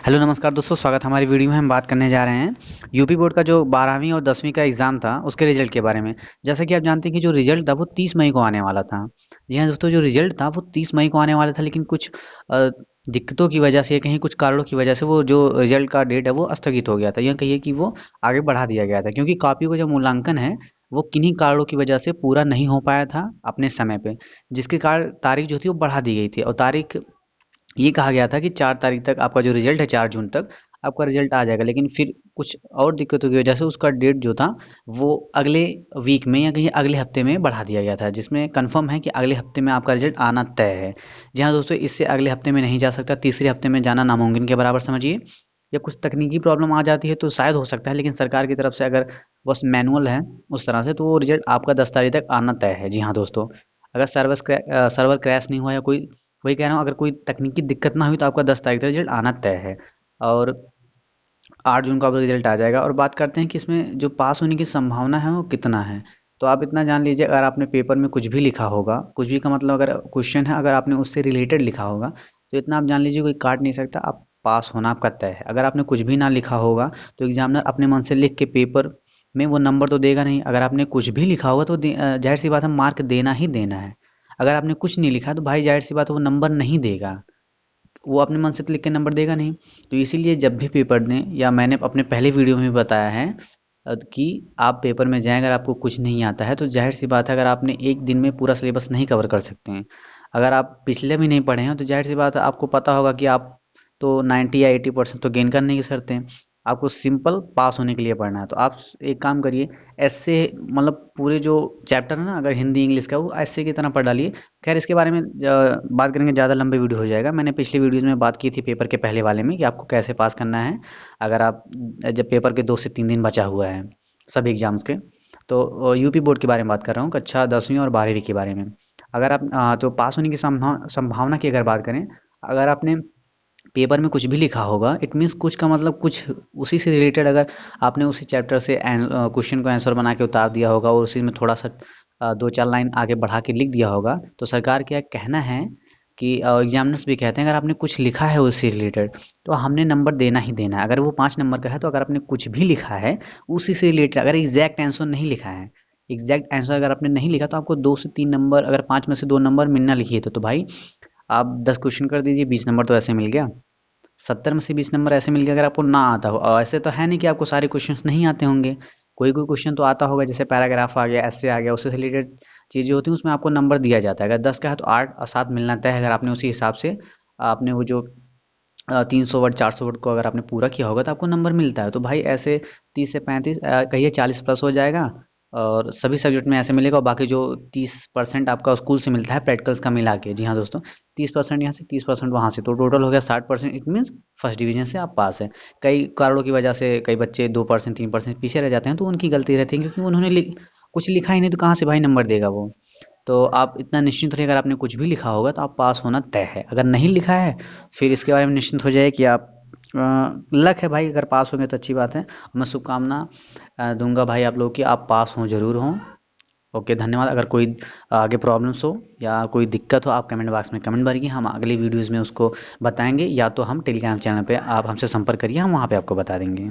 Hello नमस्कार दोस्तों, स्वागत है हमारी वीडियो में। हम बात करने जा रहे हैं यूपी बोर्ड का जो 12वीं और 10वीं का एग्ज़ाम था उसके रिजल्ट के बारे में। जैसा कि आप जानते हैं कि जो रिजल्ट था वो 30 मई को आने वाला था। जी हाँ दोस्तों, जो रिजल्ट था वो 30 मई को आने वाला था, लेकिन कुछ दिक्कतों की वजह से या कहीं कुछ कारणों की वजह से वो जो रिजल्ट का डेट है वो स्थगित हो गया था, या कहिए कि वो आगे बढ़ा दिया गया था, क्योंकि कॉपी का जो मूल्यांकन है वो किन्हीं कारणों की वजह से पूरा नहीं हो पाया था अपने समय पे, जिसके कारण तारीख जो थी वो बढ़ा दी गई थी। और तारीख ये कहा गया था कि 4 तारीख तक आपका जो रिजल्ट है, 4 जून तक आपका रिजल्ट आ जाएगा, लेकिन फिर कुछ और दिक्कतों की वजह से उसका डेट जो था वो अगले वीक में या कहीं अगले हफ्ते में बढ़ा दिया गया था, जिसमें कंफर्म है कि अगले हफ्ते में आपका रिजल्ट आना तय है। जी हाँ दोस्तों, इससे अगले हफ्ते में नहीं जा सकता, तीसरे हफ्ते में जाना नामुमकिन के बराबर समझिए। या कुछ तकनीकी प्रॉब्लम आ जाती है तो शायद हो सकता है, लेकिन सरकार की तरफ से अगर बस मैनुअल है उस तरह से, तो वो रिजल्ट आपका 10 तारीख तक आना तय है। जी हाँ दोस्तों, अगर सर्वर क्रैश नहीं हुआ या कोई, वही कह रहा हूँ, अगर कोई तकनीकी दिक्कत ना हुई तो आपका 10 तारीख तक रिजल्ट आना तय है। और 8 जून को आपका रिजल्ट आ जाएगा। और बात करते हैं कि इसमें जो पास होने की संभावना है वो कितना है। तो आप इतना जान लीजिए, अगर आपने पेपर में कुछ भी लिखा होगा, कुछ भी का मतलब अगर क्वेश्चन है, अगर आपने उससे रिलेटेड लिखा होगा तो इतना आप जान लीजिए कोई काट नहीं सकता, आप पास होना आपका तय है। अगर आपने कुछ भी ना लिखा होगा तो एग्जामिनर अपने मन से लिख के पेपर में वो नंबर तो देगा नहीं। अगर आपने कुछ भी लिखा होगा तो जाहिर सी बात है मार्क देना ही देना है। अगर आपने कुछ नहीं लिखा तो भाई जाहिर सी बात है वो नंबर नहीं देगा, वो अपने मन से तो लिख के नंबर देगा नहीं। तो इसीलिए जब भी पेपर दें, या मैंने अपने पहले वीडियो में भी बताया है कि आप पेपर में जाएं, अगर आपको कुछ नहीं आता है तो जाहिर सी बात है, अगर आपने एक दिन में पूरा सिलेबस नहीं कवर कर सकते हैं, अगर आप पिछले भी नहीं पढ़े हैं तो जाहिर सी बात है आपको पता होगा कि आप तो 90 या 80% तो गेन करने की शर्त हैं। आपको सिंपल पास होने के लिए पढ़ना है, तो आप एक काम करिए, ऐसे मतलब पूरे जो चैप्टर है ना, अगर हिंदी इंग्लिश का, वो ऐसे की तरह पढ़ डालिए। खैर इसके बारे में बात करेंगे, ज़्यादा लंबे वीडियो हो जाएगा। मैंने पिछले वीडियोज़ में बात की थी पेपर के पहले वाले में कि आपको कैसे पास करना है, अगर आप जब पेपर के 2 से 3 दिन बचा हुआ है सभी एग्ज़ाम्स के। तो यूपी बोर्ड के बारे में बात कर रहा हूँ, कक्षा 10वीं और 12वीं के बारे में। अगर आप तो पास होने की संभावना की अगर बात करें, अगर आपने पेपर में कुछ भी लिखा होगा, इट मीन्स कुछ का मतलब कुछ उसी से रिलेटेड, अगर आपने उसी चैप्टर से क्वेश्चन को आंसर बना के उतार दिया होगा और उसी में थोड़ा सा 2-4 लाइन आगे बढ़ा के लिख दिया होगा, तो सरकार क्या कहना है कि एग्जामिनर्स भी कहते हैं अगर आपने कुछ लिखा है उससे रिलेटेड तो हमने नंबर देना ही देना है। अगर वो 5 नंबर का है तो अगर आपने कुछ भी लिखा है उसी से रिलेटेड, अगर एग्जैक्ट आंसर नहीं लिखा है, एग्जैक्ट आंसर अगर आपने नहीं लिखा, तो आपको 2 से 3 नंबर, अगर 5 में से 2 नंबर मिलना लिखिए तो भाई आप 10 क्वेश्चन कर दीजिए, 20 नंबर तो ऐसे मिल गया। 70 में से 20 नंबर ऐसे मिल गया, अगर आपको ना आता हो। और ऐसे तो है नहीं कि आपको सारे क्वेश्चंस नहीं आते होंगे, कोई कोई क्वेश्चन तो आता होगा, जैसे पैराग्राफ आ गया, ऐसे आ गया, उससे रिलेटेड चीज़ें होती हैं, उसमें आपको नंबर दिया जाता है। अगर 10 का है तो 8 और 7 मिलना तय है, अगर आपने उसी हिसाब से आपने वो जो 300 वर्ड 400 वर्ड को अगर आपने पूरा किया होगा तो आपको नंबर मिलता है। तो भाई ऐसे 30 से 35 कहिए 40 प्लस हो जाएगा, और सभी सब्जेक्ट में ऐसे मिलेगा। और बाकी जो 30% आपका स्कूल से मिलता है प्रैक्टिकल्स का मिला के, जी हाँ दोस्तों, 30% यहाँ से 30% वहाँ से, तो टोटल हो गया 60%। इट मीन्स फर्स्ट डिवीजन से आप पास हैं। कई कारणों की वजह से कई बच्चे 2% 3% पीछे रह जाते हैं, तो उनकी गलती रहती है, क्योंकि उन्होंने कुछ लिखा ही नहीं, तो कहाँ से भाई नंबर देगा वो। तो आप इतना निश्चिंत रहिए, अगर आपने कुछ भी लिखा होगा तो आप पास होना तय है। अगर नहीं लिखा है फिर इसके बारे में निश्चिंत हो जाइए कि आप लक है भाई, अगर पास होंगे तो अच्छी बात है। मैं शुभकामना दूंगा भाई आप लोग की, आप पास हों, जरूर हों। ओके, धन्यवाद। अगर कोई आगे प्रॉब्लम्स हो या कोई दिक्कत हो, आप कमेंट बॉक्स में कमेंट भरिए, हम अगली वीडियोज़ में उसको बताएंगे, या तो हम टेलीग्राम चैनल पे आप हमसे संपर्क करिए, हम वहाँ पे आपको बता देंगे।